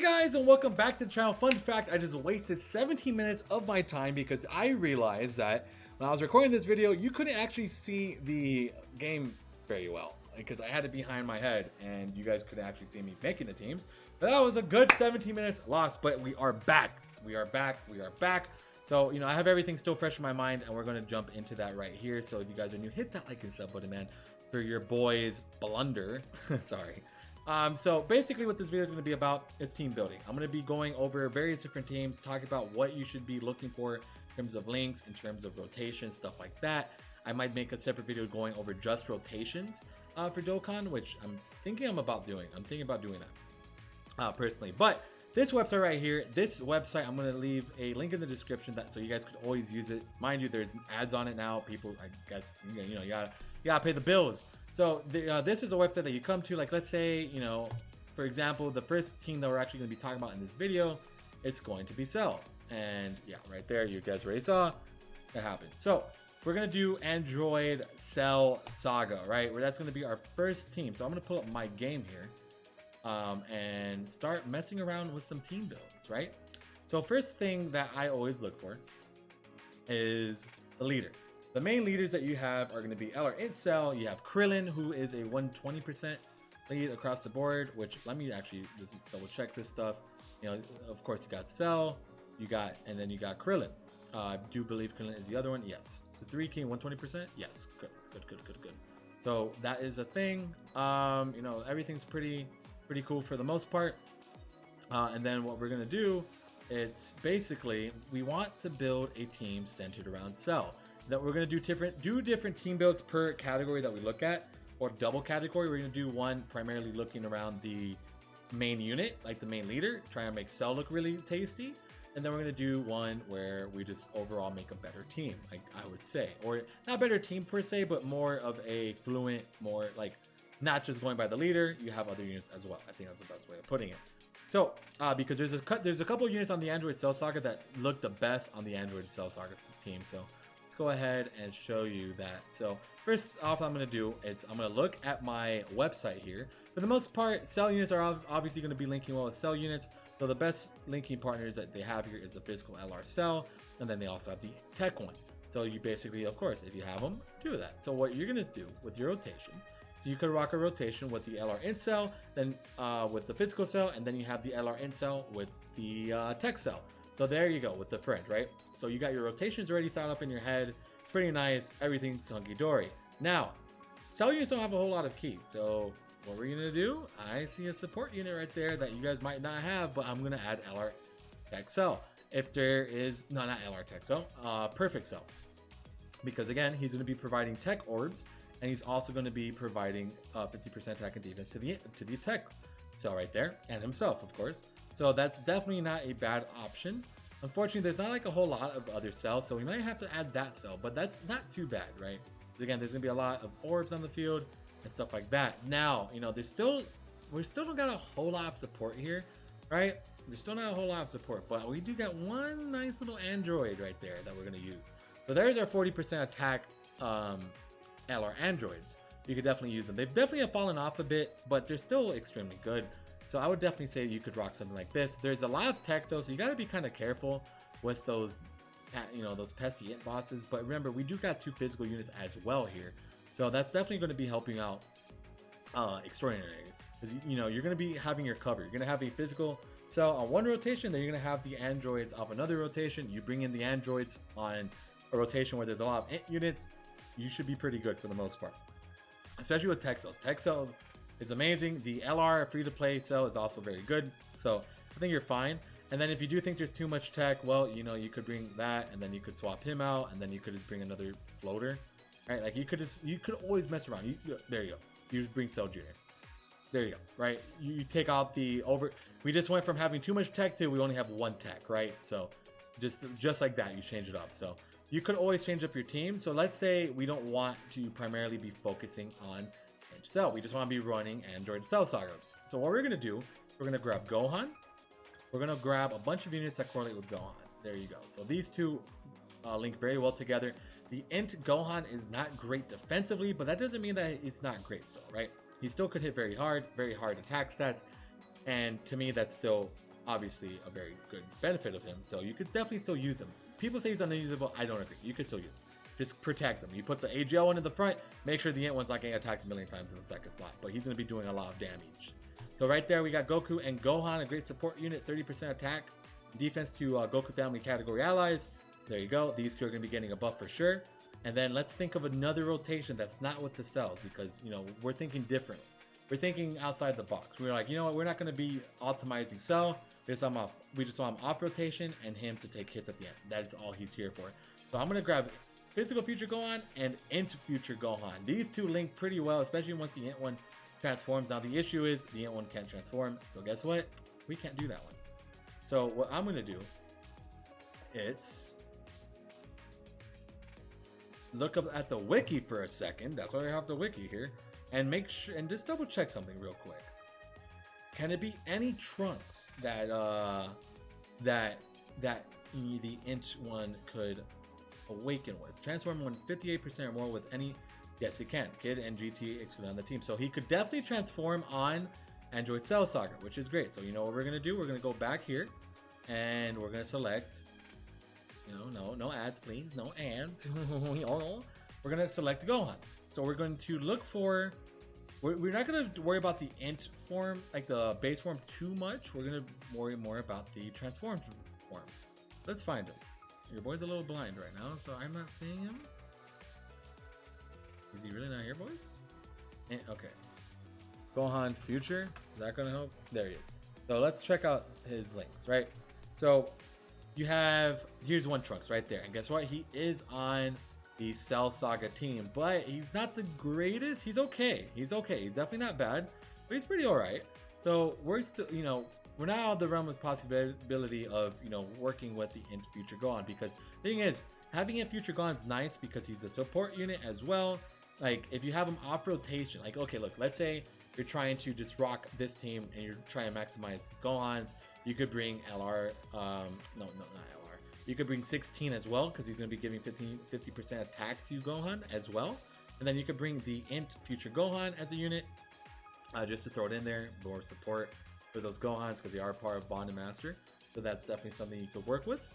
Guys, and welcome back to the channel. Fun fact, I just wasted 17 minutes of my time because I realized that when I was recording this video, you couldn't actually see the game very well because I had it behind my head and you guys couldn't actually see me making the teams. But that was a good 17 minutes lost, but we are back. We are back. So, I have everything still fresh in my mind and we're going to jump into that right here. So if you guys are new, hit that like and sub button, man, for your boy's blunder. Sorry. So basically what this video is going to be about is team building. I'm going to be going over various different teams, talking about what you should be looking for in terms of links, in terms of rotation, stuff like that. I might make a separate video going over just rotations for Dokkan, which I'm thinking about doing that personally. But this website right here, I'm going to leave a link in the description so you guys could always use it. Mind you, there's ads on it now. People, I guess, you gotta pay the bills. So this is a website that you come to, like, let's say, for example, the first team that we're actually going to be talking about in this video, it's going to be Cell. And yeah, right there, you guys already saw that happened. So we're going to do Android Cell Saga, right? Where that's going to be our first team. So I'm going to pull up my game here and start messing around with some team builds, right? So first thing that I always look for is the leader. The main leaders that you have are going to be LR Int Cell. You have Krillin, who is a 120% lead across the board, which let me actually just double check this stuff. Of course, you got Cell, and then you got Krillin. I do believe Krillin is the other one. Yes. So 3 key 120%. Yes. Good. So that is a thing. Everything's pretty cool for the most part. And then what we're going to do, it's basically we want to build a team centered around Cell. That we're going to do different team builds per category that we look at, or double category. We're going to do one primarily looking around the main unit, like the main leader, trying to make Cell look really tasty. And then we're going to do one where we just overall make a better team, like I would say, or not better team per se, but more of a fluent, more like not just going by the leader. You have other units as well. I think that's the best way of putting it. So because there's a couple of units on the Android Cell Saga that look the best on the Android Cell Saga team. So go ahead and show you that. So first off, I'm going to do is I'm going to look at my website here. For the most part, Cell units are obviously going to be linking well with Cell units. So the best linking partners that they have here is the physical LR Cell, and then they also have the tech one. So you basically, of course, if you have them, do that. So what you're going to do with your rotations, so you could rock a rotation with the LR Int Cell, then with the physical cell, and then you have the LR Int Cell with the tech cell. So there you go with the friend, right? So you got your rotations already thought up in your head. It's pretty nice. Everything's hunky-dory. Now, Cell units don't have a whole lot of keys. So what we're going to do, I see a support unit right there that you guys might not have, but I'm going to add LR Tech Cell. If there is, no, not LR Tech Cell, Perfect Cell. Because again, he's going to be providing tech orbs, and he's also going to be providing 50% attack and defense to the tech cell right there, and himself, of course. So that's definitely not a bad option. Unfortunately, there's not like a whole lot of other cells, so we might have to add that cell, but that's not too bad, right? Again, there's gonna be a lot of orbs on the field and stuff like that. Now, we still don't got a whole lot of support here, right? There's still not a whole lot of support, but we do got one nice little android right there that we're gonna use. So there's our 40% attack LR androids. You could definitely use them. They've definitely fallen off a bit, but they're still extremely good. So I would definitely say you could rock something like this. There's a lot of tech though, so you got to be kind of careful with those, those pesky int bosses. But remember, we do got 2 physical units as well here, so that's definitely going to be helping out extraordinarily. Because you're going to be having your cover. You're going to have a physical cell on one rotation, then you're going to have the androids off another rotation. You bring in the androids on a rotation where there's a lot of int units. You should be pretty good for the most part, especially with tech cells. Tech cells is amazing. The LR free-to-play cell is also very good, so I think you're fine. And then if you do think there's too much tech, well, you could bring that, and then you could swap him out, and then you could just bring another floater, right? Like you could always mess around. There you go. You bring Cell Junior. There you go, right? You take out the over. We just went from having too much tech to we only have 1 tech, right? So just like that, you change it up. So you could always change up your team. So let's say we don't want to primarily be focusing on Cell. We just want to be running Android Cell Saga. So what we're going to do, we're going to grab Gohan. We're going to grab a bunch of units that correlate with Gohan. There you go. So these two link very well together. The Int Gohan is not great defensively, but that doesn't mean that it's not great still, right? He still could hit very hard attack stats. And to me, that's still obviously a very good benefit of him. So you could definitely still use him. People say he's unusable. I don't agree. You could still use him. Just protect him. You put the AGL one in the front, make sure the Int one's not getting attacked a million times in the second slot, but he's going to be doing a lot of damage. So right there, we got Goku and Gohan, a great support unit, 30% attack, defense to Goku family category allies. There you go. These two are going to be getting a buff for sure. And then let's think of another rotation that's not with the cells, because, you know, we're thinking different. We're thinking outside the box. We're like, you know what, we're not going to be optimizing cell. We just want him off rotation and him to take hits at the end. That is all he's here for. So I'm going to grab Physical Future Gohan and Int Future Gohan. These two link pretty well, especially once the Int one transforms. Now the issue is the Int one can't transform. So guess what? We can't do that one. So what I'm going to do, it's look up at the wiki for a second. That's why I have the wiki here. And make sure, and just double check something real quick. Can it be any Trunks that the Int one could awaken with? Transform one 58% or more with any. Yes, it can. Kid and GT excluded on the team. So he could definitely transform on Android Cell Saga, which is great. So you know what we're gonna do? We're gonna go back here, and we're gonna select. No ads, please. No ads. We're gonna select Gohan. So we're going to look for. We're not going to worry about the Int form, like the base form, too much. We're going to worry more about the transformed form. Let's find him. Your boy's a little blind right now, so I'm not seeing him. Is he really not here, boys? Okay. Gohan Future. Is that going to help? There he is. So let's check out his links, right? So you have, here's one Trunks right there. And guess what? He is on the Cell Saga team, but he's not the greatest. He's okay. He's definitely not bad, but he's pretty all right. So we're still, we're not out of the realm of possibility of, working with the Int Future Gohan, because the thing is, having Int Future Gohan is nice because he's a support unit as well. Like, if you have him off rotation, like, okay, look, let's say you're trying to just rock this team and you're trying to maximize Gohans, you could bring LR, not LR. You could bring 16 as well, because he's going to be giving 50% attack to Gohan as well. And then you could bring the Int Future Gohan as a unit, just to throw it in there, more support for those Gohans, because they are part of Bond and Master. So that's definitely something you could work with.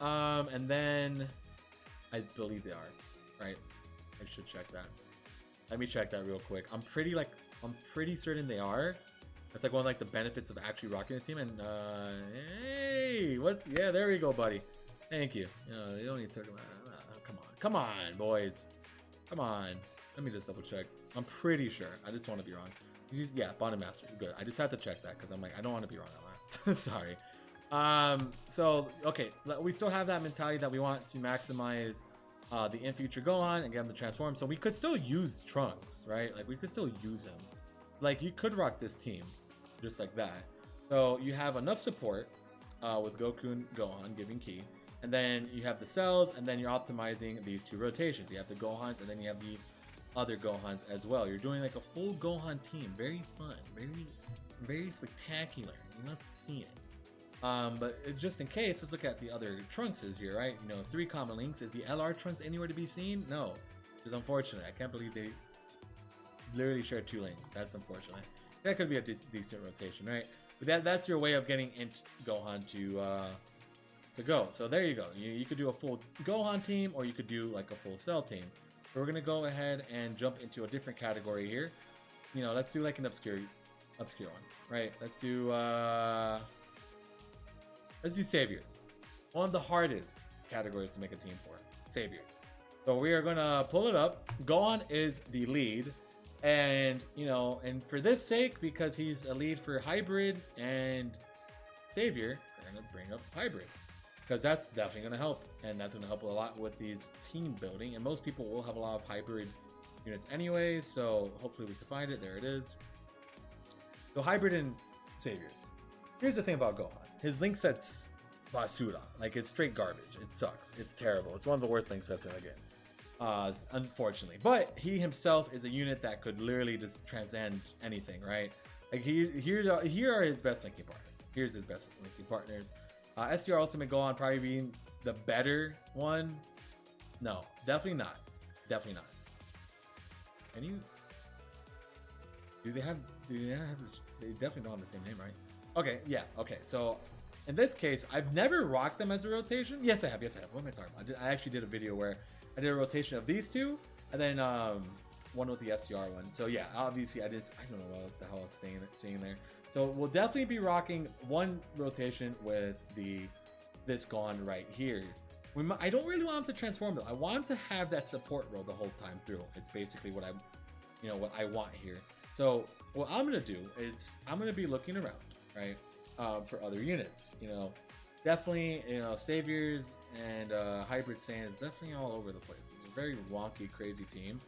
And then I believe they are, right? I should check that. Let me check that real quick. I'm pretty certain they are. That's like one of the benefits of actually rocking the team. And hey, yeah, there we go, buddy. Thank you. You don't need to talk about. Come on, boys. Come on. Let me just double check. I'm pretty sure. I just want to be wrong. Yeah, Bond and Master. Good. I just had to check that because I'm like, I don't want to be wrong on that. Sorry. So okay, we still have that mentality that we want to maximize the Int Future Gohan and get him to transform. So we could still use Trunks, right? Like, we could still use him. Like, you could rock this team just like that. So you have enough support with Goku and Gohan giving key. And then you have the cells, and then you're optimizing these two rotations. You have the Gohans, and then you have the other Gohans as well. You're doing like a full Gohan team. Very fun. Very spectacular. You love to see it. But just in case, let's look at the other Trunkses here, right? 3 common links. Is the LR Trunks anywhere to be seen? No. It's unfortunate. I can't believe they literally share 2 links. That's unfortunate. That could be a decent rotation, right? But that's your way of getting Int Gohan to go. So there you go. You could do a full Gohan team, or you could do like a full Cell team. So we're gonna go ahead and jump into a different category here. Let's do like an obscure one, right? Let's do Saviors. One of the hardest categories to make a team for. Saviors. So we are gonna pull it up. Gohan is the lead. And and for this sake, because he's a lead for Hybrid and Savior, we're gonna bring up Hybrid, because that's definitely gonna help, and that's gonna help a lot with these team building. And most people will have a lot of Hybrid units anyway, so hopefully we can find it. There it is. So Hybrid and Saviors. Here's the thing about Gohan. His link set's basura. Like, it's straight garbage. It sucks. It's terrible. It's one of the worst link sets in the game. Unfortunately, but he himself is a unit that could literally just transcend anything, right? Like, here are his best linking partners. Here's his best linking partners. SDR Ultimate Gohan probably being the better one. No, definitely not. Definitely not. Can you? Do they have? They definitely don't have the same name, right? Okay, yeah, okay. So in this case, I've never rocked them as a rotation. Yes, I have. Yes, I have. What am I talking about? I actually did a video where I did a rotation of these two, and then one with the SDR one. So yeah, obviously I don't know what the hell I was seeing there. So we'll definitely be rocking one rotation with this Gohan right here. I don't really want him to transform though. I want him to have that support role the whole time through. It's basically what what I want here. So what I'm gonna do is I'm gonna be looking around, right, for other units. Definitely, Saviors and Hybrid Saiyans definitely all over the place. It's a very wonky, crazy team.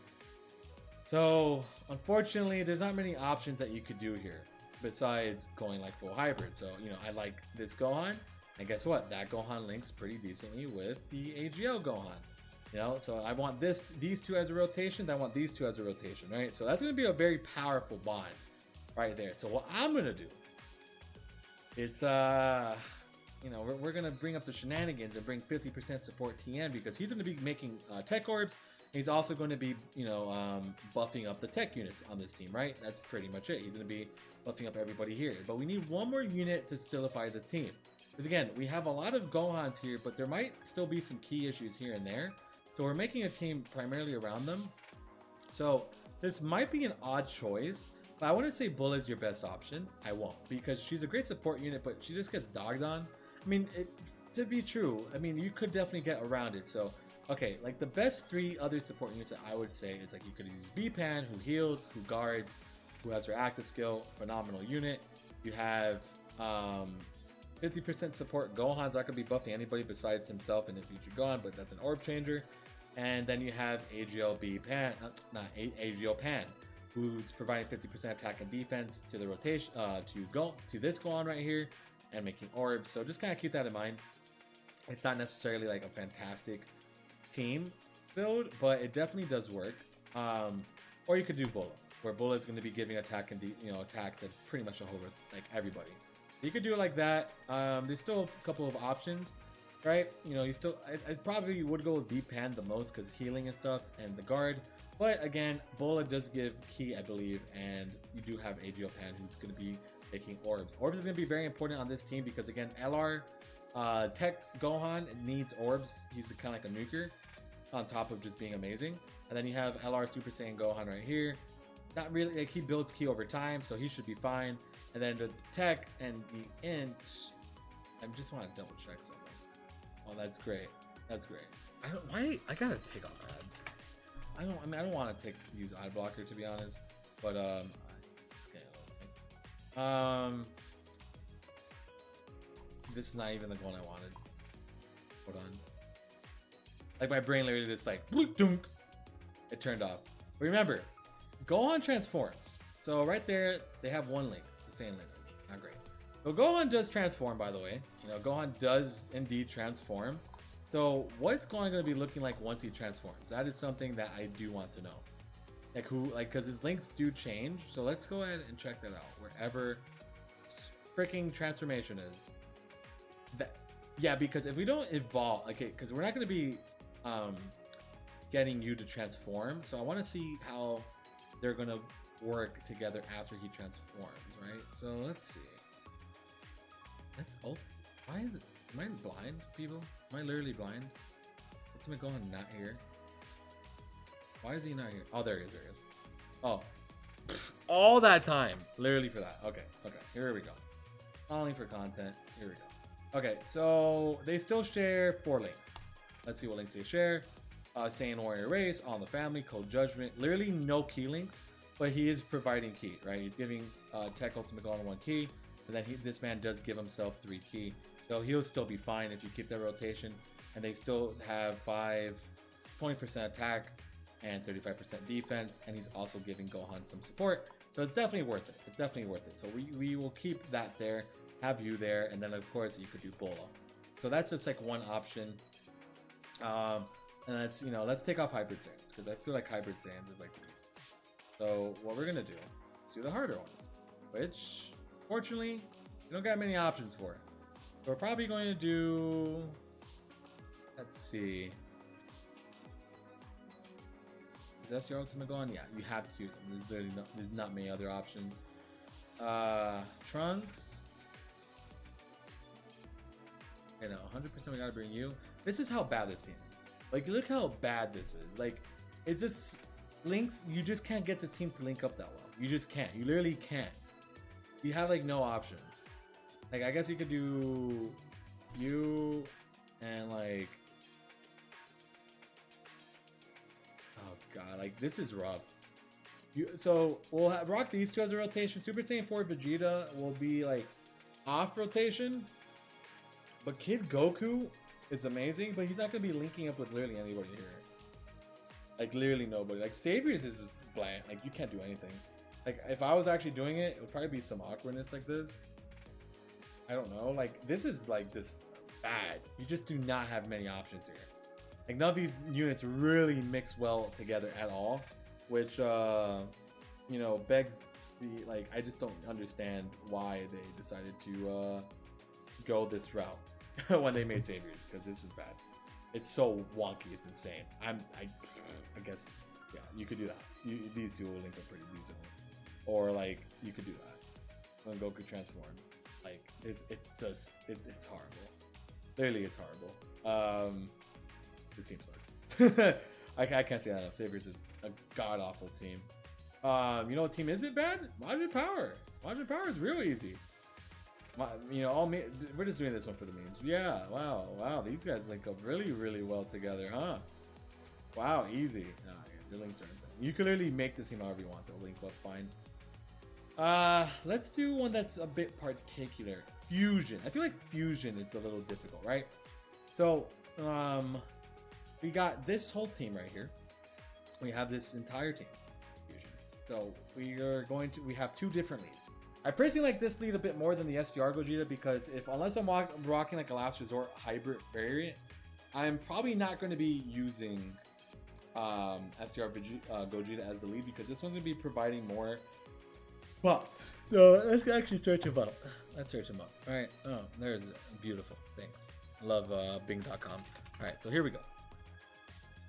So unfortunately, there's not many options that you could do here besides going like full hybrid. So I like this Gohan, and guess what? That Gohan links pretty decently with the AGL Gohan. So I want these two as a rotation. I want these two as a rotation, right? So that's going to be a very powerful bond right there. So what I'm going to do, it's we're going to bring up the shenanigans and bring 50% support TN, because he's going to be making tech orbs. He's also going to be buffing up the tech units on this team, right? That's pretty much it. He's going to be buffing up everybody here. But we need one more unit to solidify the team, because again, we have a lot of Gohans here, but there might still be some key issues here and there. So we're making a team primarily around them. So this might be an odd choice, but I wouldn't say Bull is your best option. I won't, because she's a great support unit, but she just gets dogged on. I mean, to be true, I mean, you could definitely get around it. So, okay, like the best three other support units that I would say is like you could use B-Pan, who heals, who guards, who has her active skill, phenomenal unit. You have 50% support Gohan's not going to be buffing anybody besides himself in the future Gohan, but that's an orb changer. And then you have AGL Pan, not AGL Pan, who's providing 50% attack and defense to the rotation, to this Gohan right here, and making orbs. So just kind of keep that in mind. It's not necessarily like a fantastic team build, but it definitely does work. Or you could do Bola, where Bola is going to be giving attack and attack to pretty much like everybody. You could do it like that. There's still a couple of options, right? I probably would go with B-Pan the most because healing and stuff and the guard. But again, Bola does give key, I believe, and you do have AGL Pan who's going to be making orbs. Orbs is going to be very important on this team because again, LR Tech Gohan needs orbs. He's kind of like a nuker on top of just being amazing. And then you have LR Super Saiyan Gohan right here. Not really, like he builds ki over time, so he should be fine. And then the tech and the int, I just want to double check something. Oh, that's great. That's great. I gotta take off ads. I don't want to use ad blocker to be honest, but scale. This is not even the one I wanted. Hold on. Like my brain literally just like bloop dunk. It turned off. But remember, Gohan transforms. So right there, they have one link, the same lineage. Not great. So Gohan does transform, by the way. Gohan does indeed transform. So what's Gohan going to be looking like once he transforms? That is something that I do want to know. Because his links do change. So let's go ahead and check that out. Wherever freaking transformation is. Yeah, because if we don't evolve, okay, because we're not going to be getting you to transform. So I want to see how they're going to work together after he transforms, right? So let's see. That's ult. Why is it? Am I blind, people? Am I literally blind? What's my Gohan not here? Why is he not here? Oh, there he is. There he is. Oh, all that time, literally for that. Okay. Here we go. Falling for content. Here we go. Okay, so they still share 4 links. Let's see what links they share. Saiyan Warrior Race, On the Family, Cold Judgment. Literally no key links, but he is providing key, right? He's giving Tech Ultimate Gohan 1 key, and then this man does give himself 3 key. So he'll still be fine if you keep that rotation. And they still have 20% attack and 35% defense, and he's also giving Gohan some support. So it's definitely worth it. It's definitely worth it. So we will keep that there, have you there, and then of course you could do Bola. So that's just like one option. And that's, let's take off Hybrid Saiyans, because I feel like Hybrid Saiyans is like the easy. So what we're gonna do, let's do the harder one, which fortunately we don't got many options for. So we're probably going to do, let's see. Is that your ultimate Gohan? Yeah, you have to use them. There's not many other options. Trunks. You know, 100% we gotta bring you. This is how bad this team is. Like, look how bad this is. Like, it's just links. You just can't get this team to link up that well. You just can't. You literally can't. You have like no options. Like, I guess you could do you and like, oh god, like this is rough. So we'll rock these two as a rotation. Super Saiyan 4 Vegeta will be like off rotation, but Kid Goku is amazing, but he's not gonna be linking up with literally anybody here. Like literally nobody. Like Saviors is just bland. Like you can't do anything. Like if I was actually doing it, it would probably be some awkwardness like this. I don't know. Like this is like just bad. You just do not have many options here. Like none of these units really mix well together at all, which you know begs the like. I just don't understand why they decided to go this route when they made Saviors, because this is bad. It's so wonky. It's insane. I guess yeah, you could do that. These two will link up pretty decently. Or like you could do that when Goku transforms. Like it's just it's horrible. Literally, it's horrible. This team sucks. I can't say that enough. Saviors is a god awful team. You know what team isn't bad? Majin Power. Majin Power is real easy. You know, we're just doing this one for the memes. Yeah. Wow. These guys link up really well together, huh? Wow, easy. Oh, yeah, the links are insane. You can literally make this team however you want. They'll link up fine. Let's do one that's a bit particular. Fusion. I feel like Fusion is a little difficult, right? So, we got this whole team right here. We have this entire team. Fusion. So we have two different leads. I personally like this lead a bit more than the SDR Gogeta because unless I'm rocking like a last resort hybrid variant, I'm probably not going to be using SDR Gogeta as the lead because this one's going to be providing more buffs. So let's actually search him up. Let's search him up. All right. Oh, there's beautiful. Thanks. Love Bing.com. All right. So here we go.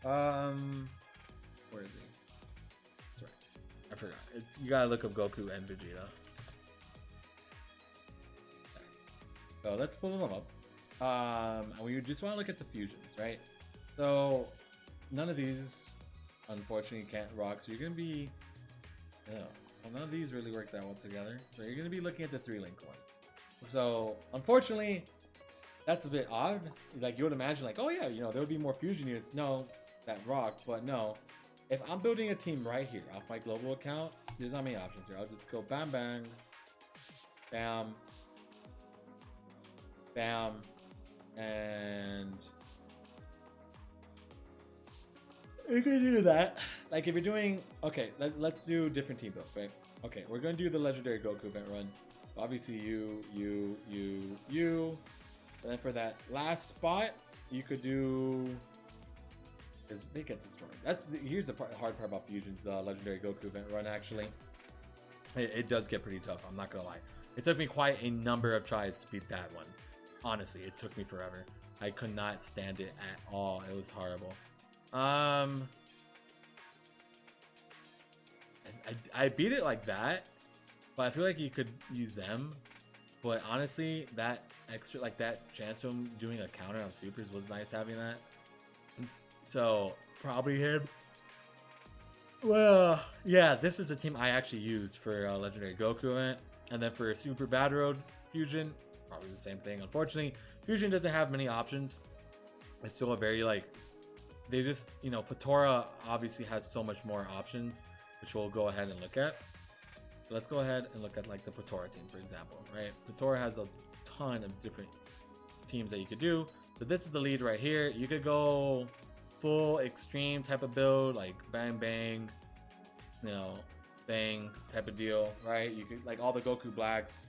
Where is he? That's right. I forgot. You gotta look up Goku and Vegeta. So let's pull them up. And we just want to look at the fusions, right? So none of these, unfortunately, can't rock. So you're gonna be, well, none of these really work that well together. So you're gonna be looking at the 3-link one. So unfortunately, that's a bit odd. Like you would imagine, like, oh yeah, you know, there would be more fusion units. No, that rock, but no. If I'm building a team right here off my global account, there's not many options here. I'll just go bam, bang, bam, bam, and you can do that. Like if you're doing, okay, let's do different team builds, right? Okay, we're gonna do the legendary Goku event run. Obviously, you, and then for that last spot, you could do. Because they get destroyed. Here's the hard part about Fusion's legendary Goku event run. Actually, it does get pretty tough. I'm not gonna lie. It took me quite a number of tries to beat that one. Honestly, it took me forever. I could not stand it at all. It was horrible. I beat it like that, but I feel like you could use them. But honestly, that extra, like that chance from doing a counter on supers was nice having that. So probably him. Well, yeah, this is a team I actually used for legendary Goku event, and then for Super Bad Road Fusion, probably the same thing. Unfortunately, Fusion doesn't have many options. It's still a very like, they just, you know, Protora obviously has so much more options, which we'll go ahead and look at. So let's go ahead and look at like the Protora team, for example, right? Protora has a ton of different teams that you could do. So this is the lead right here. You could go full extreme type of build, like bang bang, you know, bang type of deal, right? You could like all the Goku Blacks,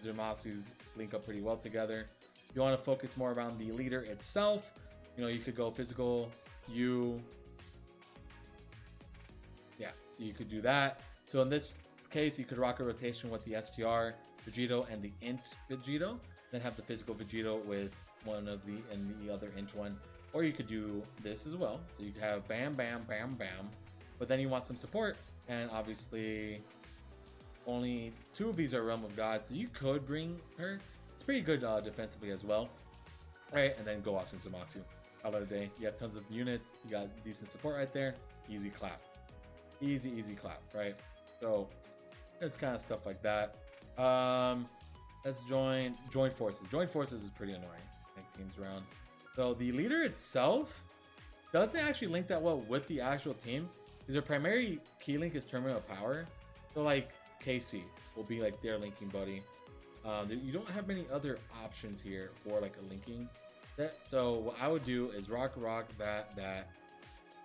Zumasu's link up pretty well together. If you want to focus more around the leader itself, you know, you could go physical, yeah, you could do that. So in this case, you could rock a rotation with the STR Vegito and the Int Vegito, then have the physical Vegito with one of the and the other Int one. Or you could do this as well. So you could have bam, bam, bam, bam. But then you want some support. And obviously, only 2 of these are Realm of God. So you could bring her. It's pretty good defensively as well. right? And then Gowasu and Zamasu. Out of the day, you have tons of units. You got decent support right there. Easy clap, easy clap, right? So there's kind of stuff like that. Let's join forces. Join forces is pretty annoying. Make teams around. So the leader itself doesn't actually link that well with the actual team, because their primary key link is terminal power. So like KC will be like their linking buddy. You don't have many other options here for like a linking set. So what I would do is rock, that,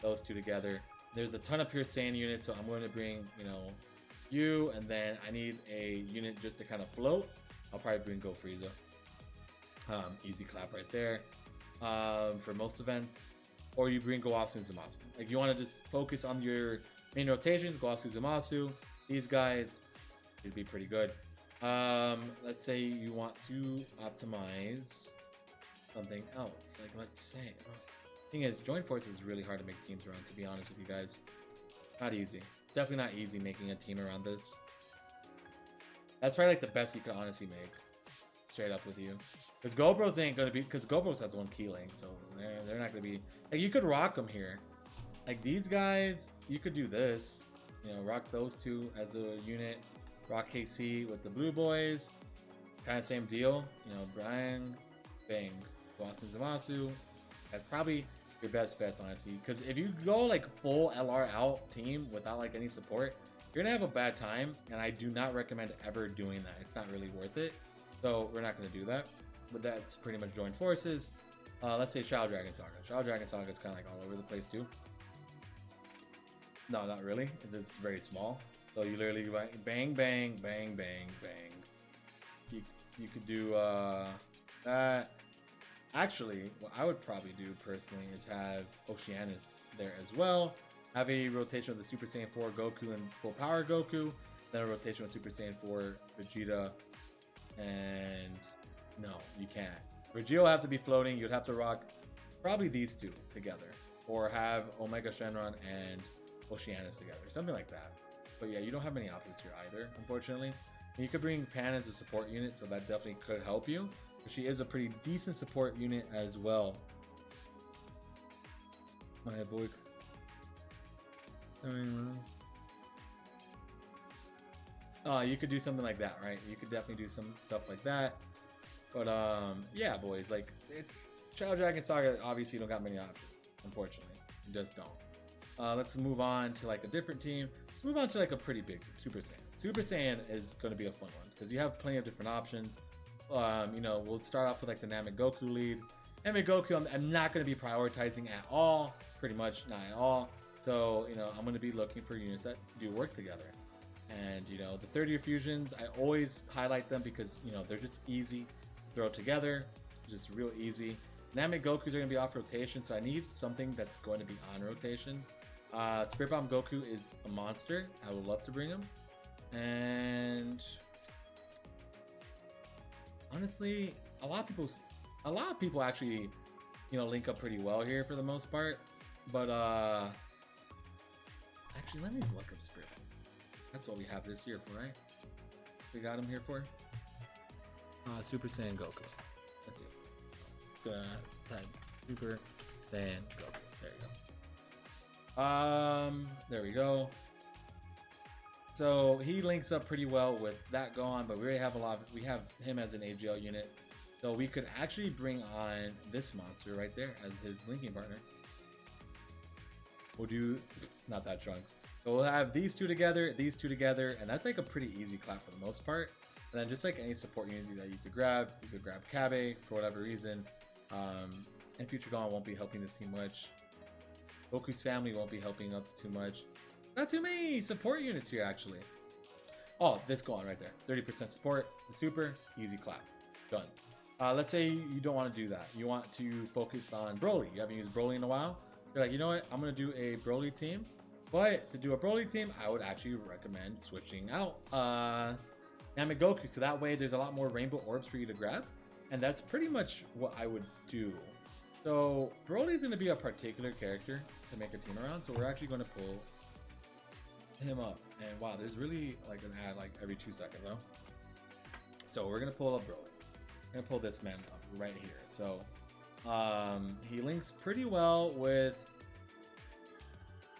those two together. There's a ton of pure sand units, so I'm going to bring, you know, you, and then I need a unit just to kind of float. I'll probably bring Go Frieza. Easy clap right there. For most events, or you bring Gowasu and Zamasu. Like you want to just focus on your main rotations, Gowasu, Zamasu. These guys should be pretty good. Let's say you want to optimize something else. Like let's say, thing is, joint force is really hard to make teams around. To be honest with you guys, not easy. It's definitely not easy making a team around this. That's probably like the best you could honestly make. Straight up with you. Because GoPros ain't gonna be, because GoPros has one key link, so they're not gonna be like, you could rock them here. Like these guys, you could do this, you know, rock those two as a unit, rock KC with the blue boys, kind of same deal, you know, Brian, bang, Boston Zamasu. That's probably your best bets, honestly, because if you go like full LR out team without like any support, you're gonna have a bad time, and I do not recommend ever doing that. It's not really worth it, so we're not gonna do that. But that's pretty much joint forces. Let's say Shadow Dragon Saga. Shadow Dragon Saga is kind of like all over the place too. No, not really. It's just very small. So you literally bang, bang, bang, bang, bang. You could do that. Actually, what I would probably do personally is have Oceanus there as well. Have a rotation of the Super Saiyan 4 Goku and Full Power Goku. Then a rotation with Super Saiyan 4 Vegeta. And no, you can't. Vegeta will have to be floating. You'd have to rock probably these two together. Or have Omega Shenron and Oceanus together. Something like that. But yeah, you don't have many options here either, unfortunately. And you could bring Pan as a support unit, so that definitely could help you. But she is a pretty decent support unit as well. My boy. You could do something like that, right? You could definitely do some stuff like that. But yeah, boys, like it's Shadow Dragon Saga. Obviously, you don't got many options, unfortunately. You just don't. Let's move on to like a different team. Let's move on to like a pretty big team, Super Saiyan. Super Saiyan is going to be a fun one because you have plenty of different options. You know, we'll start off with like the Namek Goku lead. Namek Goku, I'm not going to be prioritizing at all. Pretty much not at all. So, you know, I'm going to be looking for units that do work together. And, you know, the 30 fusions, I always highlight them because, you know, they're just easy to throw together. Just real easy. Namek Gokus are going to be off rotation, so I need something that's going to be on rotation. Spirit Bomb Goku is a monster. I would love to bring him. And honestly, a lot of people actually, you know, link up pretty well here for the most part. But actually, let me look up Spirit Bomb. That's what we have this year for, right? We got him here for Super Saiyan Goku. Let's see. Type Super Saiyan Goku. There you go. There we go. So he links up pretty well with that going, but we already have we have him as an AGL unit. So we could actually bring on this monster right there as his linking partner. We'll do, not that Trunks. So we'll have these two together, and that's like a pretty easy clap for the most part. And then just like any support unit that you could grab Kabe for whatever reason. And Future Gone won't be helping this team much. Goku's family won't be helping up too much. Not too many support units here, actually. Oh, this Gohan right there. 30% support. The super. Easy clap. Done. Let's say you don't want to do that. You want to focus on Broly. You haven't used Broly in a while. You're like, you know what? I'm going to do a Broly team. But to do a Broly team, I would actually recommend switching out Namek Goku. So that way there's a lot more rainbow orbs for you to grab. And that's pretty much what I would do. So Broly is going to be a particular character to make a team around. So we're actually going to pull him up. And wow, there's really like an ad like every 2 seconds, though. So we're going to pull up Broly. We're going to pull this man up right here. So He links pretty well with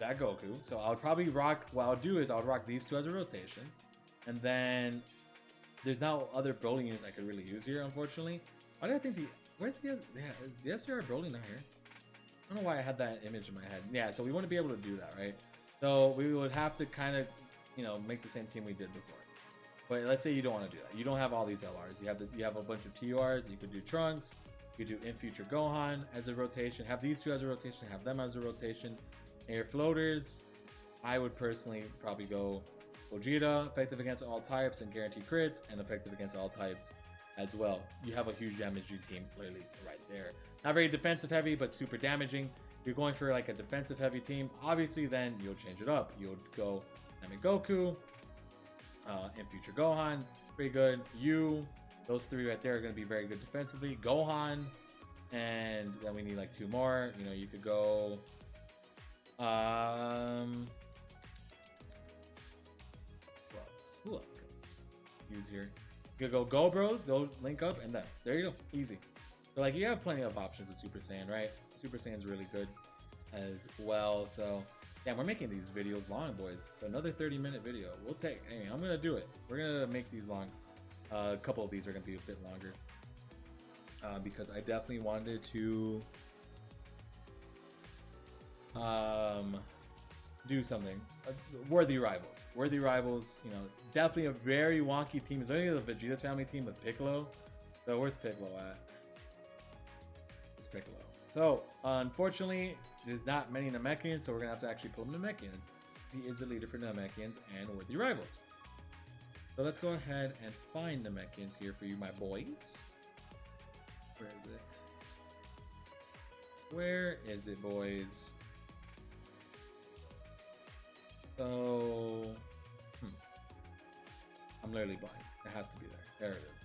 that Goku. So I'll probably rock, what I'll do is I'll rock these two as a rotation. And then there's now other Broly units I could really use here, unfortunately. Why do I think where's the, yeah, is the SDR Broly not here? I don't know why I had that image in my head. Yeah, so we wouldn't be able to do that, right? So we would have to kind of, make the same team we did before. But let's say you don't want to do that. You don't have all these LRs. You have a bunch of TURs. You could do Trunks. You could do In Future Gohan as a rotation. Have these two as a rotation. Have them as a rotation. And your floaters, I would personally probably go Vegeta, effective against all types and guaranteed crits, and effective against all types as well. You have a huge damage team literally right there. Not very defensive heavy, but super damaging. If you're going for like a defensive heavy team, obviously then you'll change it up. You'll go Goku, In Future Gohan, pretty good. Those three right there are going to be very good defensively. Gohan, and then we need like two more. You could go who else can use here? You could go Bros, they'll link up, and then there you go, easy. So like you have plenty of options with Super Saiyan, right? Super Saiyan's really good as well. So yeah, we're making these videos long, boys. Another 30-minute video. We'll take. Hey, I'm gonna do it. We're gonna make these long. A couple of these are gonna be a bit longer because I definitely wanted to do something. Worthy rivals. Worthy rivals. Definitely a very wonky team. Is there any of the Vegeta's family team with Piccolo? So where's Piccolo at? Where's Piccolo? So unfortunately, there's not many Namekians, so we're gonna have to actually pull Namekians. He is the leader for Namekians and worthy rivals. So let's go ahead and find Namekians here for you, my boys. Where is it? Where is it, boys? So, I'm literally blind. It has to be there. There it is.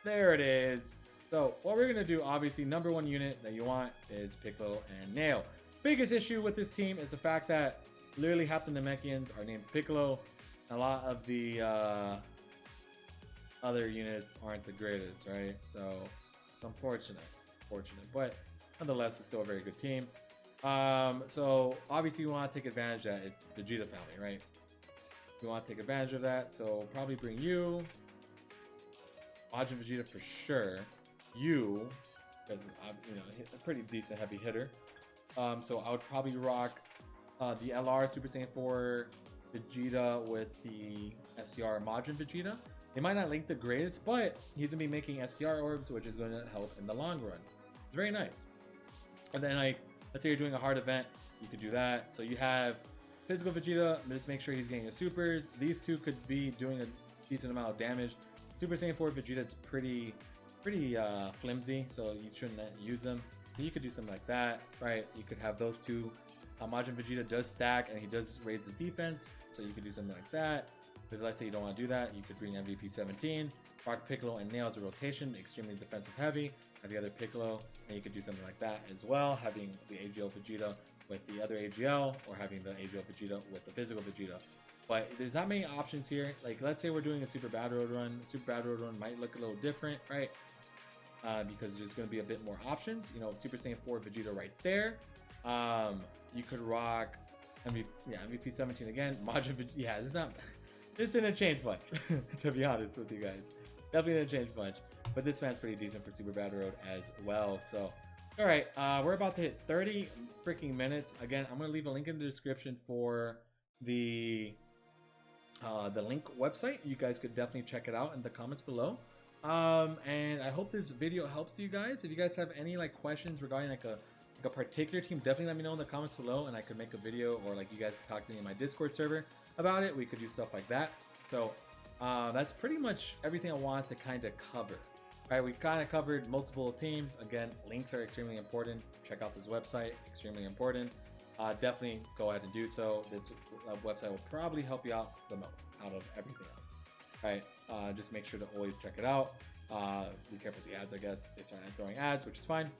There it is. So what we're gonna do, obviously, number one unit that you want is Piccolo and Nail. Biggest issue with this team is the fact that literally half the Namekians are named Piccolo. A lot of the other units aren't the greatest, right? So it's unfortunate, but nonetheless, it's still a very good team. So obviously you want to take advantage that it's Vegeta family, right? You want to take advantage of that, so probably bring you, Majin Vegeta for sure. You, because a pretty decent heavy hitter. So I would probably rock the LR Super Saiyan 4 Vegeta with the SDR Majin Vegeta. They might not link the greatest, but he's gonna be making SDR orbs, which is going to help in the long run. It's very nice. And then let's say you're doing a hard event, you could do that. So you have physical Vegeta, just make sure he's getting his supers. These two could be doing a decent amount of damage. Super Saiyan 4 Vegeta is pretty flimsy, so you shouldn't use them. So you could do something like that, right? You could have those two. Majin Vegeta does stack and he does raise his defense, so you could do something like that. But let's say you don't want to do that, you could bring MVP 17, rock Piccolo and Nail as a rotation, extremely defensive heavy. Have the other Piccolo, and you could do something like that as well, having the AGL Vegeta with the other AGL, or having the AGL Vegeta with the physical Vegeta. But there's not many options here. Like, let's say we're doing a Super Battle Road run. Super Battle Road run might look a little different, right? Because there's going to be a bit more options. Super Saiyan 4 Vegeta right there. You could rock MVP 17 again. Majin Vegeta. Yeah, this didn't change much, to be honest with you guys. Definitely didn't change much. But this fan's pretty decent for Super Battle Road as well. So, all right, we're about to hit 30 freaking minutes. Again, I'm going to leave a link in the description for the link website. You guys could definitely check it out in the comments below. And I hope this video helped you guys. If you guys have any questions regarding a particular team, definitely let me know in the comments below, and I could make a video, or you guys could talk to me in my Discord server about it. We could do stuff like that. So that's pretty much everything I wanted to kind of cover. All right, we kind of covered multiple teams. Again, links are extremely important. Check out this website, extremely important. Definitely go ahead and do so. This website will probably help you out the most out of everything else. All right, just make sure to always check it out. Be careful with the ads, I guess. They start throwing ads, which is fine.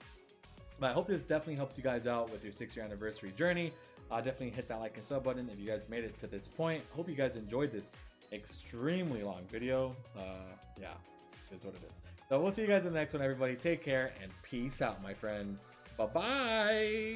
But I hope this definitely helps you guys out with your 6-year anniversary journey. Definitely hit that like and sub button if you guys made it to this point. Hope you guys enjoyed this extremely long video. Yeah, it's what it is. So we'll see you guys in the next one, everybody. Take care and peace out, my friends. Bye-bye.